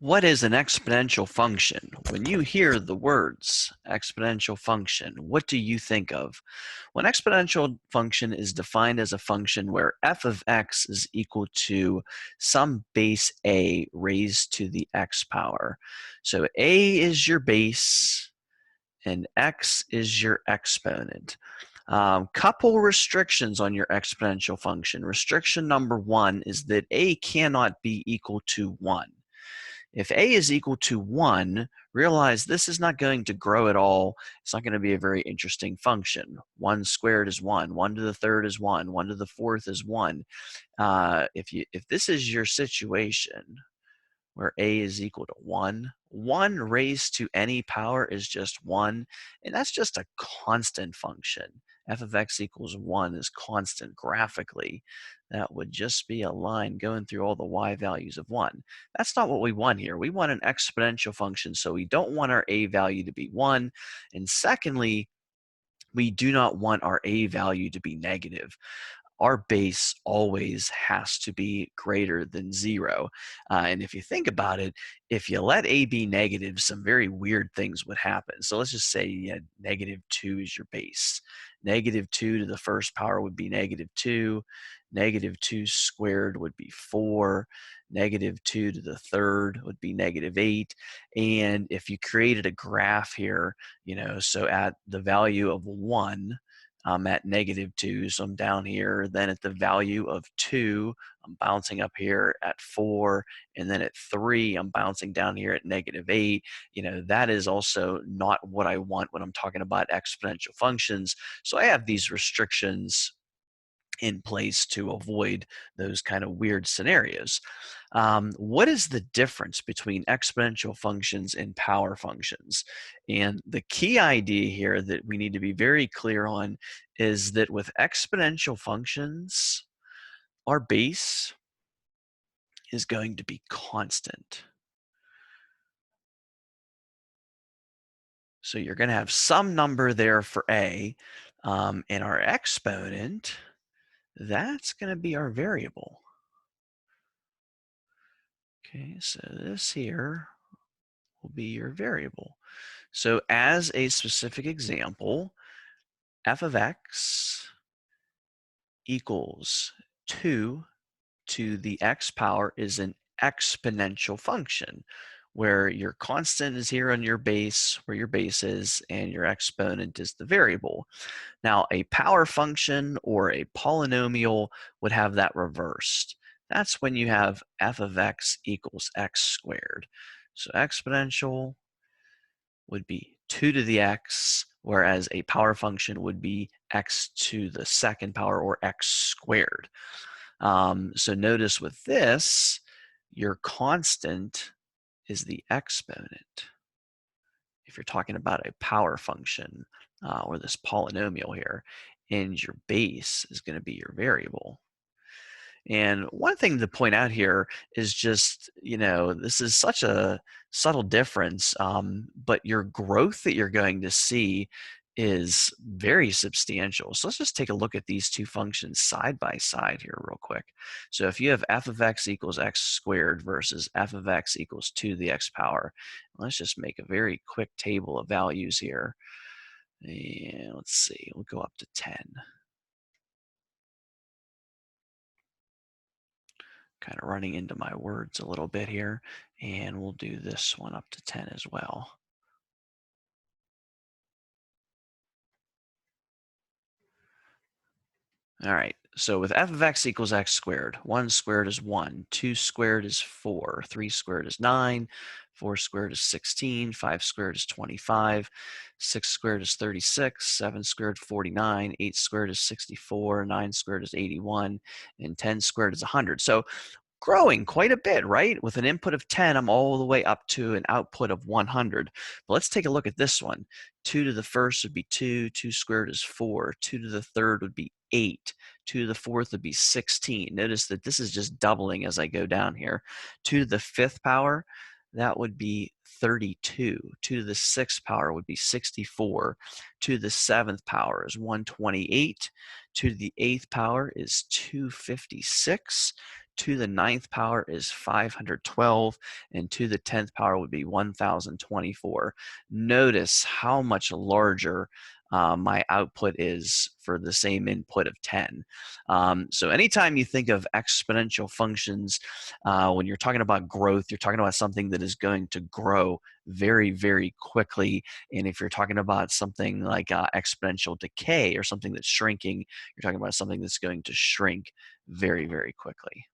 What is an exponential function? When you hear the words exponential function, what do you think of? Well, an exponential function is defined as a function where f of x is equal to some base a raised to the x power. So a is your base and x is your exponent. Couple restrictions on your exponential function. Restriction number one is that a cannot be equal to 1. If a is equal to 1, realize this is not going to grow at all. It's not going to be a very interesting function. 1 squared is 1. 1 to the third is 1. 1 to the fourth is 1. If this is your situation where a is equal to 1, 1 raised to any power is just 1, and that's just a constant function. F of x equals 1 is constant graphically. That would just be a line going through all the y values of 1. That's not what we want here. We want an exponential function, so we don't want our a value to be 1. And secondly, we do not want our a value to be negative. Our base always has to be greater than 0. And if you think about it, if you let a be negative, some very weird things would happen. So let's just say -2 is your base. -2 to the first power would be -2. -2 squared would be 4. -2 to the third would be -8. And if you created a graph here, so at the value of 1, I'm at -2, so I'm down here. Then at the value of 2, I'm bouncing up here at 4, and then at 3, I'm bouncing down here at -8. That is also not what I want when I'm talking about exponential functions. So I have these restrictions in place to avoid those kind of weird scenarios. What is the difference between exponential functions and power functions? And the key idea here that we need to be very clear on is that with exponential functions, our base is going to be constant. So you're going to have some number there for a, and our exponent, that's going to be our variable. Okay, so this here will be your variable. So as a specific example, f of x equals 2 to the x power is an exponential function where your constant is here on your base, where your base is, and your exponent is the variable. Now, a power function or a polynomial would have that reversed. That's when you have f of x equals x squared. So exponential would be 2 to the x, whereas a power function would be x to the second power, or x squared. So notice with this, your constant is the exponent. If you're talking about a power function or this polynomial here, and your base is going to be your variable. And one thing to point out here is just, this is such a subtle difference, but your growth that you're going to see is very substantial. So let's just take a look at these two functions side by side here real quick. So if you have f of x equals x squared versus f of x equals 2 to the x power, let's just make a very quick table of values here. And let's see, we'll go up to 10. Kind of running into my words a little bit here, and we'll do this one up to 10 as well. All right, so with f of x equals x squared, 1 squared is 1, 2 squared is 4, 3 squared is 9, 4 squared is 16, 5 squared is 25, 6 squared is 36, 7 squared 49, 8 squared is 64, 9 squared is 81, and 10 squared is 100. So growing quite a bit, right? With an input of 10, I'm all the way up to an output of 100. But let's take a look at this one. 2 to the first would be 2, 2 squared is 4, 2 to the third would be 8, 2 to the fourth would be 16. Notice that this is just doubling as I go down here. 2 to the fifth power, that would be 32. 2 to the sixth power would be 64. 2 to the seventh power is 128. 2 to the eighth power is 256. to the ninth power is 512, and to the 10th power would be 1024. Notice how much larger my output is for the same input of 10. So anytime you think of exponential functions, when you're talking about growth, you're talking about something that is going to grow very, very quickly. And if you're talking about something like exponential decay or something that's shrinking, you're talking about something that's going to shrink very, very quickly.